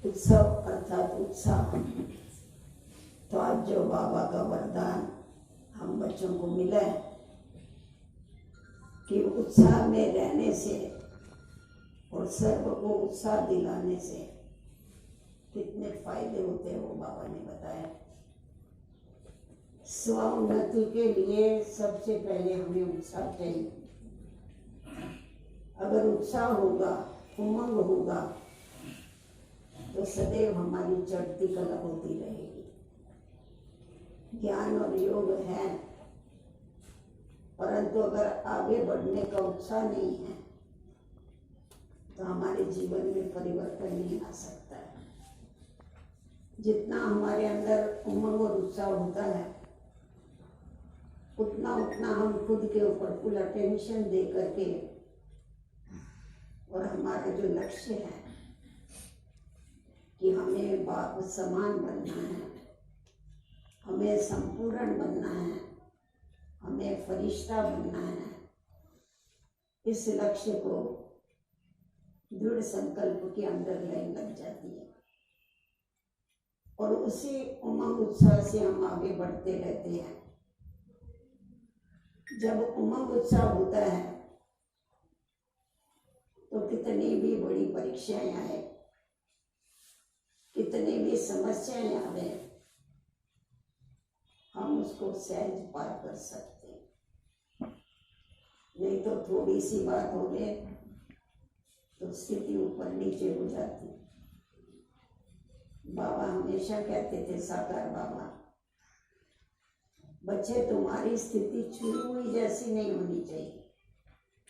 उत्सव अर्थात उत्साह। तो आज जो बाबा का वरदान हम बच्चों को मिला है कि उत्साह में रहने से और सर्व को उत्साह दिलाने से कितने फायदे होते हैं वो बाबा ने बताया। स्व उन्नति के लिए सबसे पहले हमें उत्साह चाहिए। अगर उत्साह होगा, उमंग होगा, तो सदैव हमारी चढ़ती कला होती रहेगी। ज्ञान और योग है, परंतु अगर आगे बढ़ने का उत्साह नहीं है तो हमारे जीवन में परिवर्तन नहीं आ सकता है। जितना हमारे अंदर उमंग और उत्साह होता है उतना उतना हम खुद के ऊपर फुल अटेंशन दे करके और हमारा जो लक्ष्य है कि हमें बाप समान बनना है, हमें संपूर्ण बनना है, हमें फरिश्ता बनना है, इस लक्ष्य को दृढ़ संकल्प के अंदर लाइन लग जाती है और उसी उमंग उत्साह से हम आगे बढ़ते रहते हैं। जब उमंग उत्साह होता है तो कितनी भी बड़ी परीक्षाएं आए, कितनी भी समस्याएं आवे, हम उसको सहज पार कर सकते हैं। नहीं तो थोड़ी सी बात हो गए तो स्थिति ऊपर नीचे हो जाती। बाबा हमेशा कहते थे, साकार बाबा, बच्चे तुम्हारी स्थिति छुई हुई जैसी नहीं होनी चाहिए।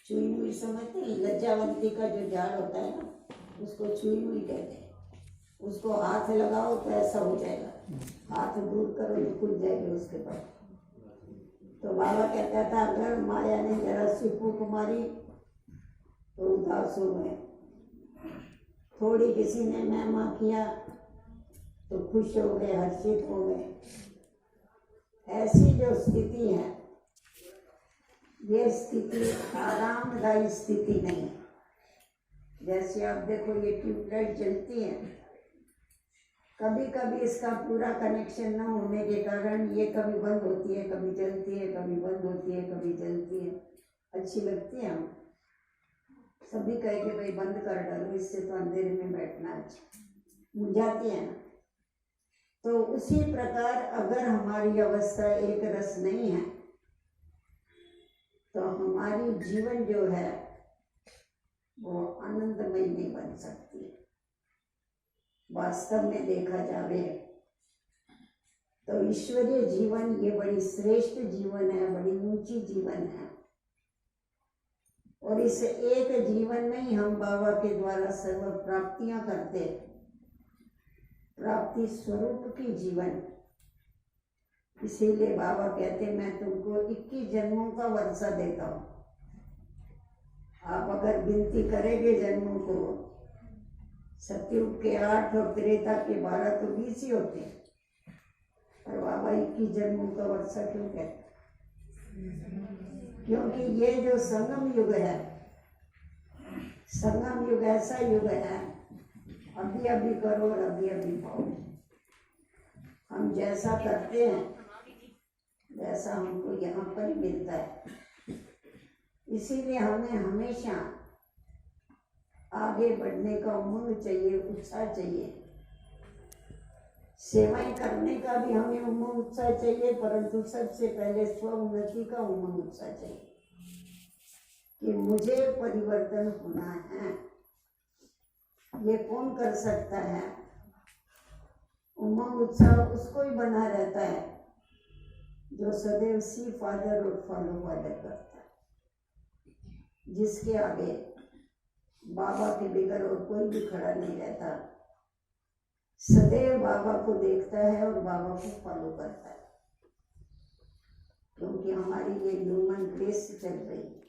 छुई हुई समझते हैं, लज्जावंती का जो झाड़ होता है ना, उसको छुई हुई कहते हैं। उसको हाथ लगाओ तो ऐसा हो जाएगा, हाथ दूर करो तो खुल जाएगी उसके पर। तो बाबा कहता था, अगर माया ने जरा सी फूंक मारी तो उदास हो गए, थोड़ी किसी ने महिमा किया तो खुश हो गए, हर्षित हो गए। ऐसी जो स्थिति है, ये स्थिति आरामदायी स्थिति नहीं है। जैसे आप देखो, ये ट्यूबलाइट जलती है, कभी कभी इसका पूरा कनेक्शन न होने के कारण ये कभी बंद होती है, कभी जलती है, कभी बंद होती है, कभी जलती है। अच्छी लगती है, हम सभी कहे कि भाई बंद कर डालो, इससे तो अंधेरे में बैठना अच्छा, मुझाती है ना। तो उसी प्रकार अगर हमारी अवस्था एक रस नहीं है तो हमारी जीवन जो है वो आनंदमय नहीं बन सकती। वास्तव में देखा जाए तो ईश्वरीय जीवन ये बड़ी श्रेष्ठ जीवन है, बड़ी ऊंची जीवन है। और इस एक जीवन में ही हम बाबा के द्वारा सर्व प्राप्तियां करते, प्राप्ति स्वरूप की जीवन। इसीलिए बाबा कहते, मैं तुमको 21 जन्मों का वर्षा देता हूँ। आप अगर गिनती करेंगे जन्मों को, सतयुग के 8 और त्रेता के 12 तो 20 ही होते हैं, पर बाबा 21 जन्मों का वर्षा क्यों कहते? क्योंकि ये जो संगम युग है, संगम युग ऐसा युग है, अभी अभी करो और अभी अभी पाओ। हम जैसा करते हैं वैसा हमको यहाँ पर ही मिलता है। इसीलिए हमें हमेशा आगे बढ़ने का उमंग चाहिए, उत्साह चाहिए। सेवाएं करने का भी हमें उमंग उत्साह चाहिए, परंतु सबसे पहले स्व उन्नति का उमंग उत्साह चाहिए कि मुझे परिवर्तन होना है। ये कौन कर सकता है? उमंग उत्साह उसको ही बना रहता है जो सदैव सी फादर और फॉलो फादर करता है, जिसके आगे बाबा के बगैर और कोई भी खड़ा नहीं रहता, सदैव बाबा को देखता है और बाबा को फॉलो करता है। क्योंकि हमारी ये ह्यूमन रेस चल रही है,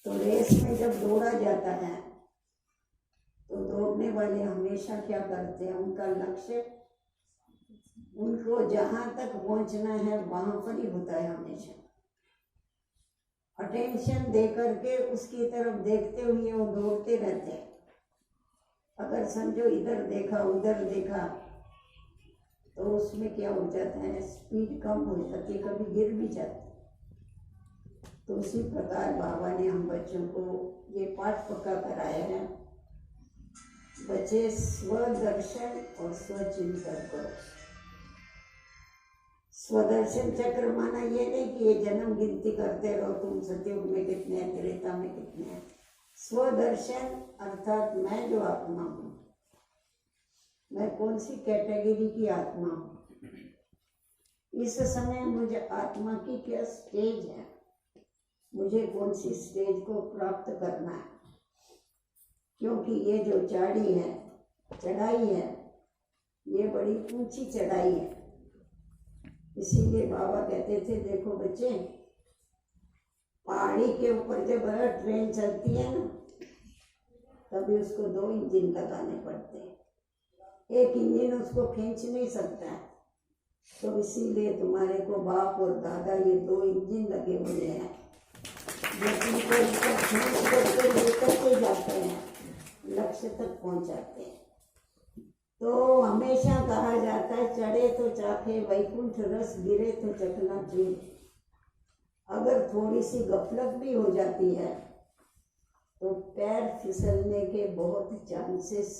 तो रेस में जब दौड़ा जाता है तो दौड़ने वाले हमेशा क्या करते हैं? उनका लक्ष्य, उनको जहां तक पहुंचना है वहां पर ही होता है। हमेशा अटेंशन दे करके उसकी तरफ देखते हुए वो दौड़ते रहते हैं। अगर समझो इधर देखा उधर देखा तो उसमें क्या हो जाता है, स्पीड कम हो जाती है, कभी गिर भी जाते। तो उसी प्रकार बाबा ने हम बच्चों को ये पाठ पक्का कराया है, बच्चे स्वदर्शन और स्वचिंतन करो। स्वदर्शन चक्र माना ये नहीं कि ये जन्म गिनती करते रहो तुम सतयुग में कितने हैं, त्रेता में कितने हैं। स्वदर्शन अर्थात मैं जो आत्मा हूँ, मैं कौन सी कैटेगरी की आत्मा हूँ, इस समय मुझे आत्मा की क्या स्टेज है, मुझे कौन सी स्टेज को प्राप्त करना है। क्योंकि ये जो चढ़ाई है ये बड़ी ऊंची चढ़ाई है। इसीलिए बाबा कहते थे देखो बच्चे, पहाड़ी के ऊपर जब ट्रेन चलती है ना, तभी उसको 2 इंजन लगाने पड़ते हैं, एक इंजन उसको खींच नहीं सकता है। तो इसीलिए तुम्हारे को बाप और दादा ये 2 इंजन लगे हुए हैं जो तुमको ऊपर खींच करके लेकर के जाते हैं, लक्ष्य तक पहुंचाते हैं। तो हमेशा कहा जाता है चढ़े तो चाखे वैकुंठ रस, गिरे तो चकनाचूर। अगर थोड़ी सी गफलत भी हो जाती है तो पैर फिसलने के बहुत चांसेस।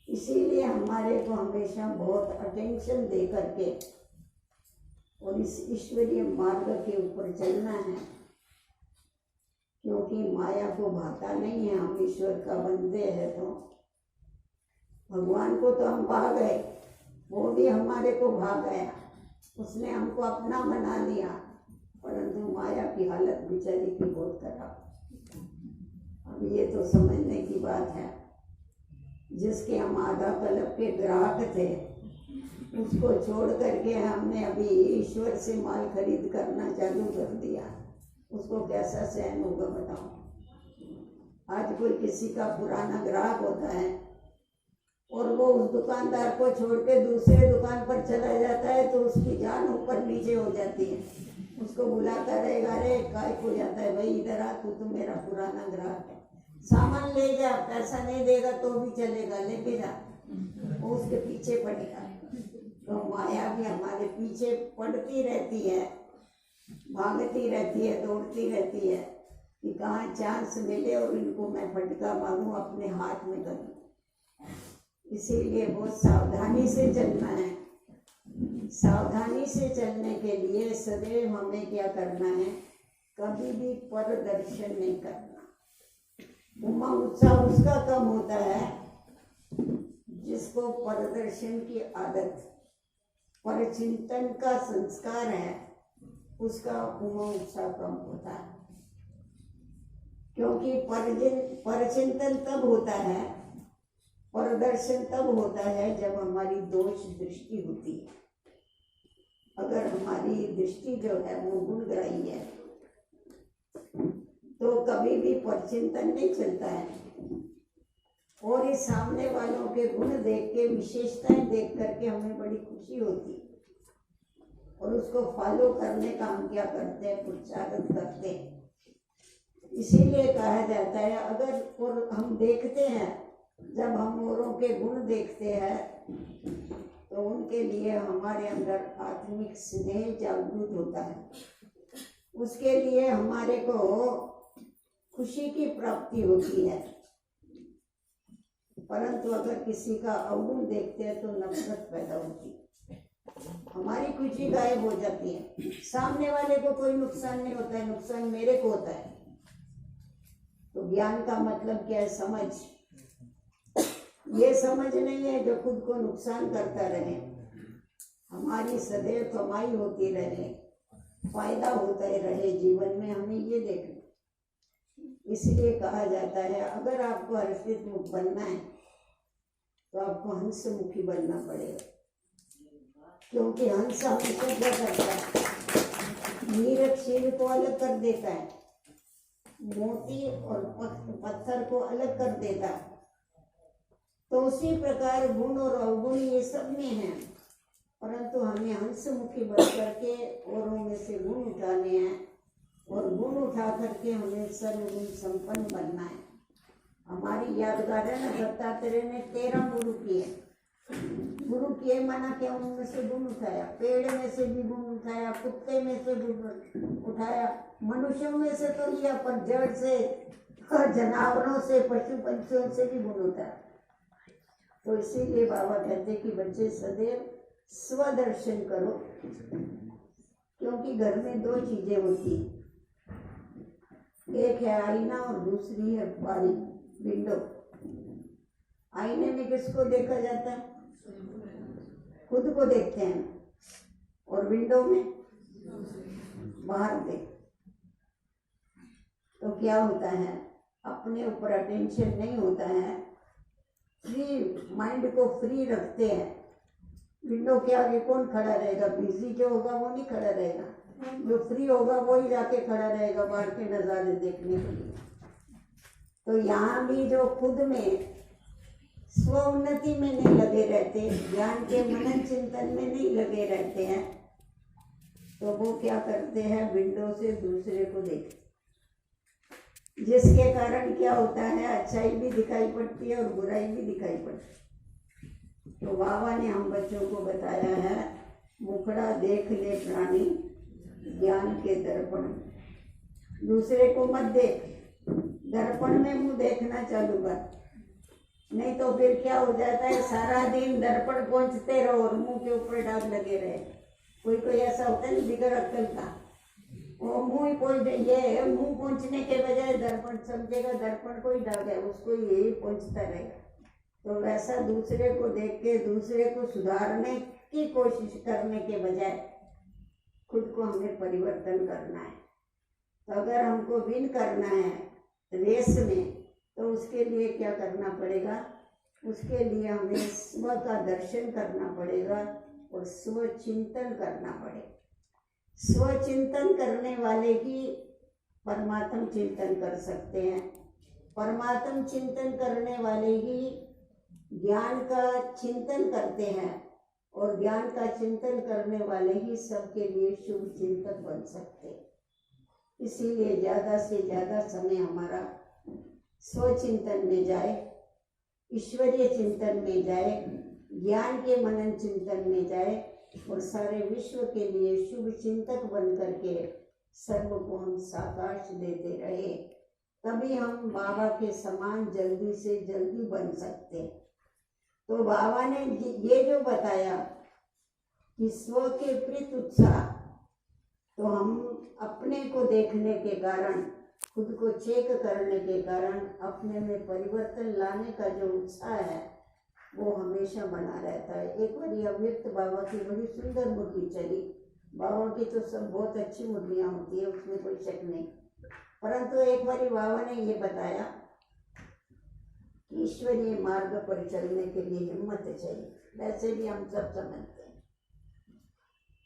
इसीलिए हमारे को हमेशा बहुत अटेंशन दे करके और इस ईश्वरीय मार्ग के ऊपर चलना है, क्योंकि माया को भाता नहीं है। हम ईश्वर का बंदे हैं, तो भगवान को तो हम भा गए, वो भी हमारे को भा गया, उसने हमको अपना बना लिया, परंतु माया की हालत बेचारी की बहुत खराब। अब ये तो समझने की बात है, जिसके हम आधा कल्प के ग्राहक थे उसको छोड़ करके हमने अभी ईश्वर से माल खरीद करना चालू कर दिया, उसको कैसा सहन होगा बताओ। आज कोई किसी का पुराना ग्राहक होता है और वो उस दुकानदार को छोड़ के दूसरे दुकान पर चला जाता है तो उसकी जान ऊपर नीचे हो जाती है। उसको बुलाता रहेगा, अरे काय को जाता है भाई, इधर आ, तू तो मेरा पुराना ग्राहक है, सामान ले जा, पैसा नहीं देगा तो भी चलेगा, लेके जा। वो उसके पीछे पड़ेगा। तो माया भी हमारे पीछे पड़ती रहती है, भागती रहती है, दौड़ती रहती है कि कहाँ चांस मिले और इनको मैं फटका मारूं, अपने हाथ में करूं। इसीलिए बहुत सावधानी से चलना है। सावधानी से चलने के लिए सदैव हमें क्या करना है, कभी भी परदर्शन नहीं करना। उमा उत्साह उसका कम होता है जिसको परदर्शन की आदत, परचिंतन का संस्कार है, उसका उमा उत्साह कम होता है। क्योंकि परचिंतन तब होता है, परदर्शन तब होता है जब हमारी दोष दृष्टि होती है। अगर हमारी दृष्टि जो है वो गुणग्राही है तो कभी भी परचिंतन नहीं चलता है, और इस सामने वालों के गुण देख के, विशेषताएं देख करके हमें बड़ी खुशी होती है, और उसको फॉलो करने का हम क्या करते हैं, प्रोत्साहित करते हैं। इसीलिए कहा जाता है, अगर और हम देखते हैं, जब हम औरों के गुण देखते हैं तो उनके लिए हमारे अंदर आत्मिक स्नेह जागृत होता है, उसके लिए हमारे को खुशी की प्राप्ति होती है। परंतु अगर किसी का अवगुण देखते हैं तो नफरत पैदा होती है, हमारी खुशी गायब हो जाती है। सामने वाले को कोई नुकसान नहीं होता है, नुकसान मेरे को होता है। तो ज्ञान का मतलब क्या है, समझ। ये समझ नहीं है जो खुद को नुकसान करता रहे, हमारी सदैव कमाई होती रहे, फायदा होता ही रहे जीवन में, हमें ये देखना। इसलिए कहा जाता है, अगर आपको हर्षित मुख बनना है तो आपको हंसमुखी बनना पड़ेगा। क्योंकि हंस हमेशा क्या करता है, नीरज शील को अलग कर देता है, मोती और पत्थर को अलग कर देता है। तो उसी प्रकार गुण और अवगुण ये सब में है, परंतु हमें हंसमुखी बन करके औरों में से गुण उठाने हैं, और गुण उठा करके हमें सर्वगुण संपन्न बनना है। हमारी यादगार है ना, दत्तात्रेय ने 13 गुरु किए। गुरु किए माना क्या, उनमें से गुण उठाया, पेड़ में से भी गुण उठाया, कुत्ते में से गुण उठाया, मनुष्यों में से तो लिया, पर जड़ से और जानवरों से, पशु पंछियों से भी गुण उठाया। तो इसीलिए बाबा कहते कि बच्चे सदैव स्वदर्शन करो, क्योंकि घर में 2 चीजें होती, एक है आईना और दूसरी है बारी, विंडो। आईने में किसको देखा जाता है? खुद को देखते हैं, और विंडो में बाहर देख। तो क्या होता है, अपने ऊपर अटेंशन नहीं होता है, फ्री माइंड को फ्री रखते हैं। विंडो के आगे कौन खड़ा रहेगा? बिजी जो होगा वो नहीं खड़ा रहेगा, जो फ्री होगा वो ही जाके खड़ा रहेगा बाहर के नज़ारे देखने के लिए। तो यहाँ भी जो खुद में स्व उन्नति में नहीं लगे रहते, ज्ञान के मनन चिंतन में नहीं लगे रहते हैं, तो वो क्या करते हैं, विंडो से दूसरे को देखते, जिसके कारण क्या होता है, अच्छाई भी दिखाई पड़ती है और बुराई भी दिखाई पड़ती है। तो बाबा ने हम बच्चों को बताया है, मुखड़ा देख ले प्राणी ज्ञान के दर्पण, दूसरे को मत देख, दर्पण में मुंह देखना चालू कर, नहीं तो फिर क्या हो जाता है, सारा दिन दर्पण पहुंचते रहो और मुंह के ऊपर दाग लगे रहे। कोई कोई ऐसा होता है ना बिगड़ अक्कल का, वो मुंह ही पहुंच, ये मुंह पहुंचने के बजाय दर्पण समझेगा दर्पण को ही दाग है, उसको यही पहुंचता रहेगा। तो वैसा दूसरे को देख के दूसरे को सुधारने की कोशिश करने के बजाय खुद को हमें परिवर्तन करना है। तो अगर हमको विन करना है रेस में, तो उसके लिए क्या करना पड़ेगा, उसके लिए हमें स्व का दर्शन करना पड़ेगा और स्व चिंतन करना पड़ेगा। स्व चिंतन करने वाले ही परमात्म चिंतन कर सकते हैं, परमात्म चिंतन करने वाले ही ज्ञान का चिंतन करते हैं, और ज्ञान का चिंतन करने वाले ही सबके लिए शुभ चिंतक बन सकते हैं। इसीलिए ज़्यादा से ज़्यादा समय हमारा स्वचिंतन में जाए, ईश्वरीय चिंतन में जाए, ज्ञान के मनन चिंतन में जाए, और सारे विश्व के लिए शुभ चिंतक बन करके सर्व को हम साकाश देते रहे, तभी हम बाबा के समान जल्दी से जल्दी बन सकते। तो बाबा ने ये जो बताया कि स्व के प्रति उत्साह, तो हम अपने को देखने के कारण, खुद को चेक करने के कारण अपने में परिवर्तन लाने का जो उत्साह है वो हमेशा बना रहता है। एक बार अव्यक्त बाबा की बड़ी सुंदर मुरली चली, बाबा की तो सब बहुत अच्छी मुरलियाँ होती है, उसमें कोई शक नहीं, परंतु एक बार बाबा ने ये बताया कि ईश्वरीय मार्ग पर चलने के लिए हिम्मत चाहिए। वैसे भी हम सब समझते हैं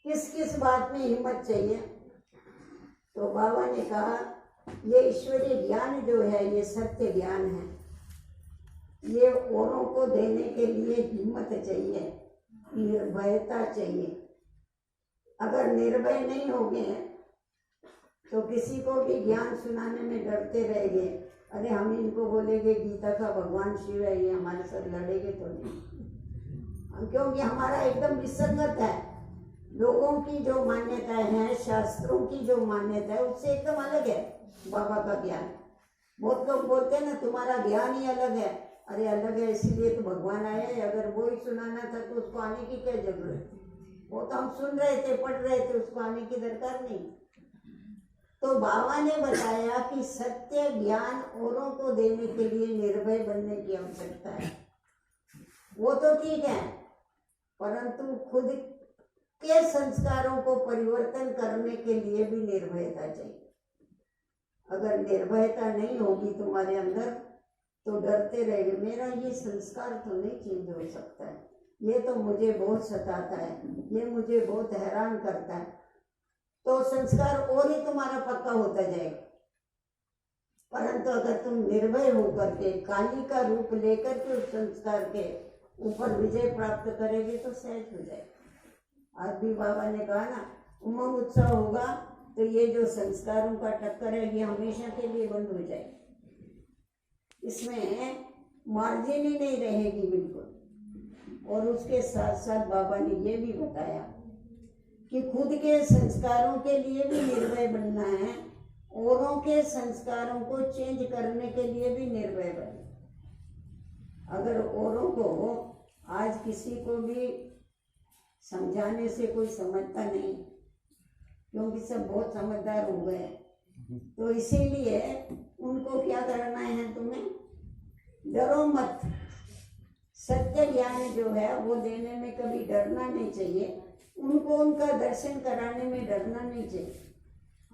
किस किस बात में हिम्मत चाहिए। तो बाबा ने कहा ये ईश्वरीय ज्ञान जो है ये सत्य ज्ञान है, ये औरों को देने के लिए हिम्मत चाहिए, निर्भयता चाहिए। अगर निर्भय नहीं होंगे तो किसी को भी ज्ञान सुनाने में डरते रहेंगे, अरे हम इनको बोलेंगे गीता का भगवान शिव है, ये हमारे साथ लड़ेंगे तो नहीं, क्योंकि हमारा एकदम विसंगत है। लोगों की जो मान्यताएं हैं, शास्त्रों की जो मान्यता है उससे एकदम अलग है बाबा का ज्ञान। बहुत लोग बोलते हैं ना तुम्हारा ज्ञान ही अलग है, अरे अलग है इसीलिए तो भगवान आए हैं, अगर वो ही सुनाना था तो उसको आने की क्या जरूरत, वो तो हम सुन रहे थे, पढ़ रहे थे, उसको आने की दरकार नहीं। तो बाबा ने बताया कि सत्य ज्ञान औरों को देने के लिए निर्भय बनने की आवश्यकता है। वो तो ठीक है, परंतु खुद के संस्कारों को परिवर्तन करने के लिए भी निर्भयता चाहिए। अगर निर्भयता नहीं होगी तुम्हारे अंदर तो डरते रहेंगे, मेरा ये संस्कार तो नहीं चेंज हो सकता है, ये तो मुझे बहुत सताता है, ये मुझे बहुत हैरान करता है, तो संस्कार और ही तुम्हारा पक्का होता जाएगा। परंतु अगर तुम निर्भय होकर के काली का रूप लेकर के उस संस्कार के ऊपर विजय प्राप्त करेंगे तो सहज हो जाएगा। आज भी बाबा ने कहा ना, उमंग उत्साह होगा तो ये जो संस्कारों का टक्कर है ये हमेशा के लिए बंद हो जाए। इसमें मार्जिन ही नहीं रहेगी बिल्कुल। और उसके साथ साथ बाबा ने ये भी बताया कि खुद के संस्कारों के लिए भी निर्भय बनना है, औरों के संस्कारों को चेंज करने के लिए भी निर्भय बनना। अगर औरों को आज किसी को भी समझाने से कोई समझता नहीं, क्योंकि सब बहुत समझदार हो गए, तो इसीलिए उनको क्या करना है, तुम्हें डरो मत। सत्य ज्ञान जो है वो देने में कभी डरना नहीं चाहिए, उनको उनका दर्शन कराने में डरना नहीं चाहिए।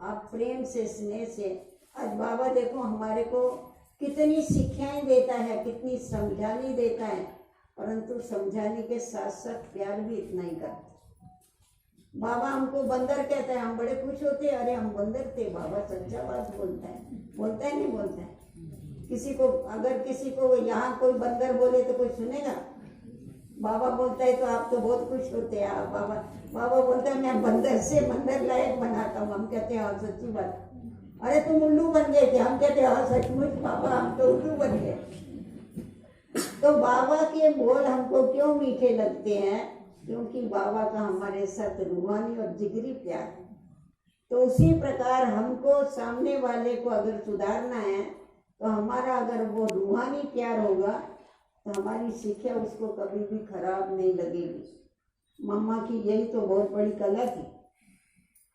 आप प्रेम से, स्नेह से, आज बाबा देखो हमारे को कितनी शिक्षाएं देता है, कितनी समझाने देता है, परंतु समझाने के साथ साथ प्यार भी इतना ही करता है। बाबा हमको बंदर कहता है, हम बड़े खुश होते हैं, अरे हम बंदर थे, बाबा सच्चा बात बोलता है, बोलता है नहीं बोलता है। किसी को अगर किसी को यहाँ कोई बंदर बोले तो कोई सुनेगा? बाबा बोलता है तो आप तो बहुत खुश होते हैं। आप बाबा बोलता है मैं बंदर से बंदर लायक बनाता हूँ, हम कहते हैं हाँ सच्ची बात। अरे तुम उल्लू बन गए थे, हम कहते हैं हाँ सचमुच बाबा हम तो उल्लू बन गए। तो बाबा के बोल हमको क्यों मीठे लगते हैं? क्योंकि बाबा का हमारे साथ रूहानी और जिगरी प्यार है। तो उसी प्रकार हमको सामने वाले को अगर सुधारना है तो हमारा अगर वो रूहानी प्यार होगा तो हमारी शिक्षा उसको कभी भी खराब नहीं लगेगी। मम्मा की यही तो बहुत बड़ी कला थी।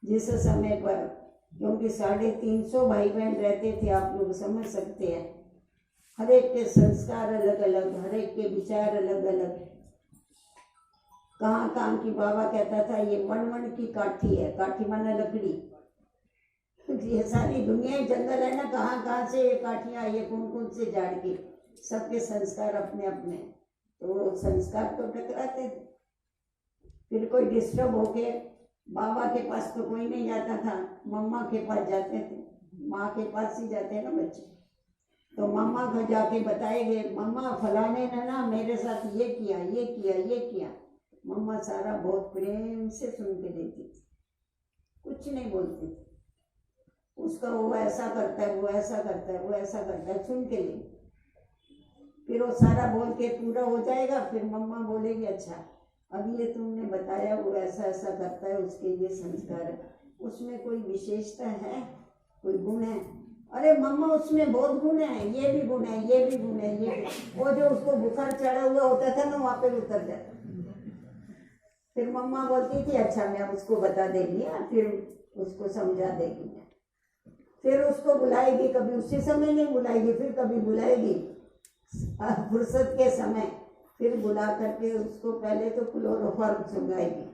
जिस समय पर, क्योंकि 350 भाई बहन रहते थे, आप लोग समझ सकते हैं, हर एक के संस्कार अलग अलग, हर एक के विचार अलग अलग। कहाँ कहाँ की बाबा कहता था ये वन की काठी है, काठी माना लकड़ी। ये सारी दुनिया जंगल है ना, कहाँ कहाँ से ये काठियाँ, ये कौन कौन से झाड़ के, सबके संस्कार अपने अपने, तो वो संस्कार तो टकराते थे। फिर कोई डिस्टर्ब होके, बाबा के पास तो कोई नहीं जाता था, मम्मा के पास जाते थे, माँ के पास ही जाते हैं ना बच्चे। तो मम्मा को जाके बताएंगे, मम्मा फलाने ने ना मेरे साथ ये किया, ये किया, ये किया। मम्मा सारा बहुत प्रेम से सुन के देती थी, कुछ नहीं बोलती थी। उसका वो ऐसा करता है, वो ऐसा करता है, वो ऐसा करता है, सुन के ले। फिर वो सारा बोल के पूरा हो जाएगा, फिर मम्मा बोलेगी अच्छा अब ये तुमने बताया वो ऐसा ऐसा करता है, उसके ये संस्कार है, उसमें कोई विशेषता है, कोई गुण है? अरे मम्मा उसमें बहुत गुण है, ये भी गुण है, ये भी गुण है, ये भी। वो जो उसको बुखार चढ़ा हुआ होता था ना, वहाँ पे उतर जाता। फिर मम्मा बोलती थी अच्छा मैं उसको बता देगी, फिर उसको समझा देगी। फिर उसको बुलाएगी, कभी उसी समय नहीं बुलाएगी, फिर कभी बुलाएगी फुर्सत के समय, फिर बुला करके उसको पहले तो क्लोरोफॉर्म सुंघाएगी,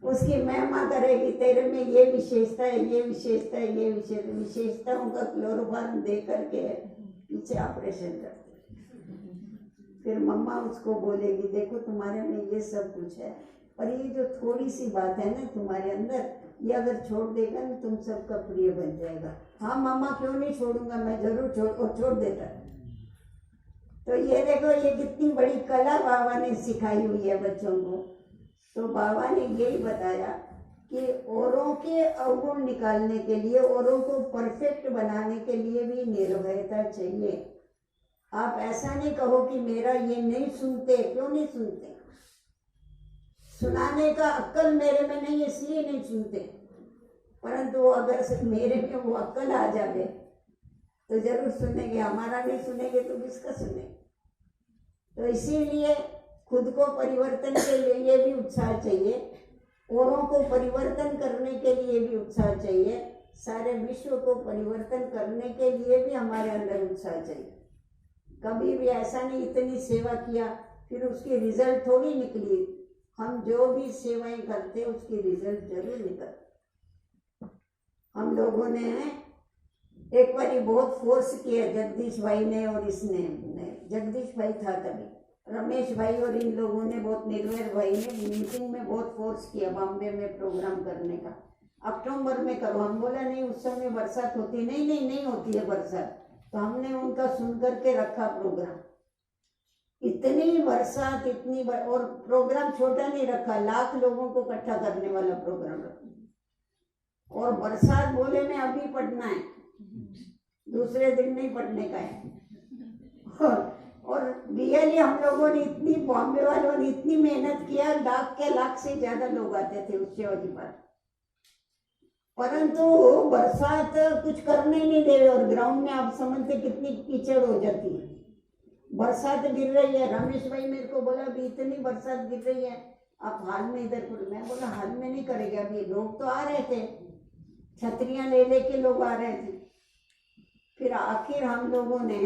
उसकी महिमा करेगी, तेरे में ये विशेषता है, ये विशेषता है, ये विशेषताओं का क्लोरोफॉर्म दे करके पीछे ऑपरेशन करती। फिर मम्मा उसको बोलेगी देखो तुम्हारे में ये सब कुछ है, पर ये जो थोड़ी सी बात है ना तुम्हारे अंदर, ये अगर छोड़ देगा ना तुम सबका प्रिय बन जाएगा। हाँ मम्मा क्यों नहीं छोड़ूंगा, मैं जरूर छोड़ देता। तो ये देखो ये कितनी बड़ी कला बाबा ने सिखाई हुई है बच्चों को। तो बाबा ने यही बताया कि औरों के अवगुण निकालने के लिए, औरों को परफेक्ट बनाने के लिए भी निर्भयता चाहिए। आप ऐसा नहीं कहो कि मेरा ये नहीं सुनते, क्यों नहीं सुनते? सुनाने का अक्ल मेरे में नहीं, इसलिए नहीं सुनते। परंतु अगर मेरे में वो अक्ल आ जाए तो जरूर सुनेंगे, हमारा नहीं सुनेंगे तो किसका सुनेंगे? तो इसीलिए खुद को परिवर्तन के लिए भी उत्साह चाहिए, औरों को परिवर्तन करने के लिए भी उत्साह चाहिए, सारे विश्व को परिवर्तन करने के लिए भी हमारे अंदर उत्साह चाहिए। कभी भी ऐसा नहीं इतनी सेवा किया फिर उसकी रिजल्ट थोड़ी निकली। हम जो भी सेवाएं करते उसकी रिजल्ट जरूर निकलती। हम लोगों ने एक बार बहुत फोर्स किया, जगदीश भाई ने और इसने, जगदीश भाई था तभी, रमेश भाई और इन लोगों ने, बहुत निर्भय भाई ने मीटिंग में बहुत फोर्स किया बॉम्बे में प्रोग्राम करने का। अक्टूबर में करो, हम बोला नहीं उस समय बरसात होती, नहीं होती है बरसात। तो हमने उनका सुन करके रखा प्रोग्राम। इतनी बरसात, और प्रोग्राम छोटा नहीं रखा, 1 लाख लोगों को इकट्ठा करने वाला प्रोग्राम रखा। और बरसात बोले में अभी पढ़ना है, दूसरे दिन नहीं पढ़ने का है। और रियली हम लोगों ने इतनी, बॉम्बे वालों ने इतनी मेहनत किया, लाख से ज्यादा लोग आते थे उस शिवाजी पार्क, परंतु बरसात कुछ करने नहीं दे रहे। और ग्राउंड में आप समझते कितनी कीचड़ हो जाती है। बरसात गिर रही है, रमेश भाई मेरे को बोला अभी इतनी बरसात गिर रही है, आप हाल में इधर करो। मैं बोला हाल में नहीं करेंगे, अभी लोग तो आ रहे थे, छतरियां ले लेके लोग आ रहे थे। फिर आखिर हम लोगों ने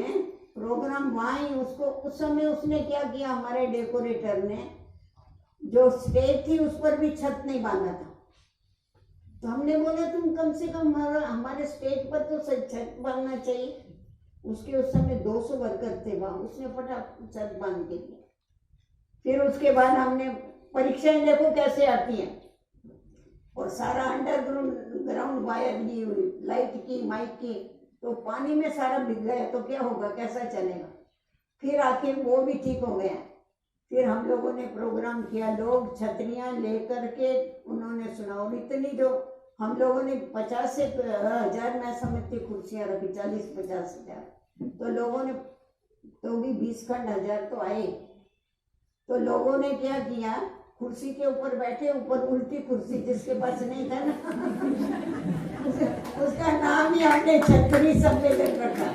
प्रोग्राम वहाँ ही, उसको उस समय उसने क्या किया, हमारे डेकोरेटर ने, जो स्टेज थी उस पर भी छत नहीं बांधा था। तो हमने बोला तुम कम से कम हमारे स्टेज पर तो छत बांधना चाहिए। उसके उस समय 200 वर्कर थे वहाँ, उसने फटाफट छत बांध के दिया। फिर उसके बाद हमने परीक्षाएं देखो कैसे आती हैं, और सारा अंडरग्राउंड वायर ली हुई, लाइट की, माइक की, तो पानी में सारा भीग गया तो क्या होगा, कैसा चलेगा। फिर आखिर वो भी ठीक हो गया। फिर हम लोगों ने प्रोग्राम किया, लोग छतरियां लेकर के उन्होंने सुना, और इतनी जो हम लोगों ने 50 से 1000 मैं समझती कुर्सियां रखी, 40-50 हजार, तो लोगों ने तो भी 20 खंड 1000 तो आए। तो लोगों ने क्या किया, कुर्सी के ऊपर बैठे, ऊपर उल्टी कुर्सी, जिसके पास नहीं था ना उसका नाम ही हमने छतरी सम्मेलन रखा।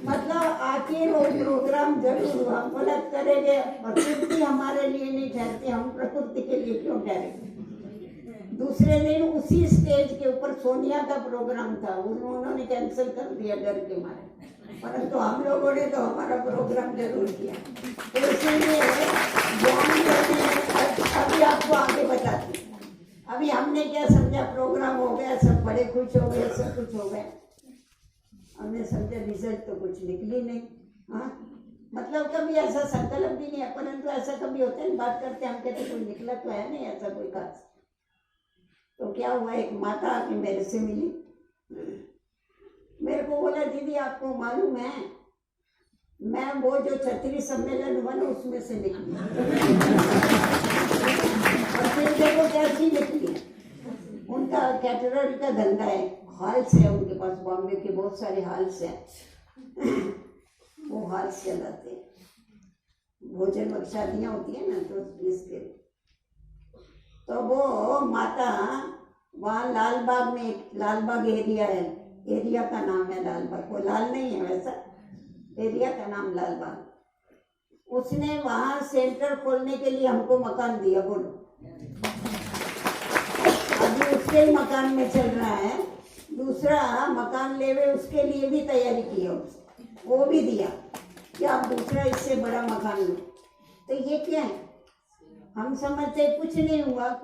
मतलब आखिर वो प्रोग्राम जरूर हुआ, बोला करेंगे, प्रकृति हमारे लिए नहीं ठहरती, हम प्रकृति के लिए क्यों ठहरे। दूसरे दिन उसी स्टेज के ऊपर सोनिया का प्रोग्राम था, उन्होंने कैंसिल कर दिया डर के मारे, परंतु हम लोगों ने तो हमारा प्रोग्राम जरूर किया। तो इसलिए अभी आपको आगे बताती, अभी हमने क्या समझा, प्रोग्राम हो गया, सब बड़े खुश हो गए, सब कुछ हो गया, हमने समझा रिजल्ट तो कुछ निकली नहीं। हाँ, मतलब कभी ऐसा संकल्प भी नहीं है, परंतु ऐसा कभी होता है, बात करते हम कहते कोई निकला तो है नहीं ऐसा कोई खास। तो क्या हुआ, एक माता आके मेरे से मिली, मेरे को बोला दीदी आपको मालूम है, मैं वो जो छतरी सम्मेलन हुआ ना उसमें से निकली। और फिर देखो कैसी निकली, उनका कैटरर का धंधा है, हॉल्स है उनके पास, बॉम्बे के बहुत सारे हॉल्स हैं वो हॉल्स चलाते हैं, भोजन और शादियाँ होती है ना, तो इसके। तो वो माता वहाँ लालबाग में, लालबाग एरिया है, एरिया का नाम है लालबाग, वो लाल नहीं है वैसा, एरिया का नाम लालबाग। उसने वहाँ सेंटर खोलने के लिए हमको मकान दिया, बोलो अभी उसके ही मकान में चल रहा है, दूसरा मकान लेवे उसके लिए भी तैयारी की है, वो भी दिया कि आप दूसरा इससे बड़ा मकान लो। तो ये क्या है, हम समझते कुछ नहीं हुआ।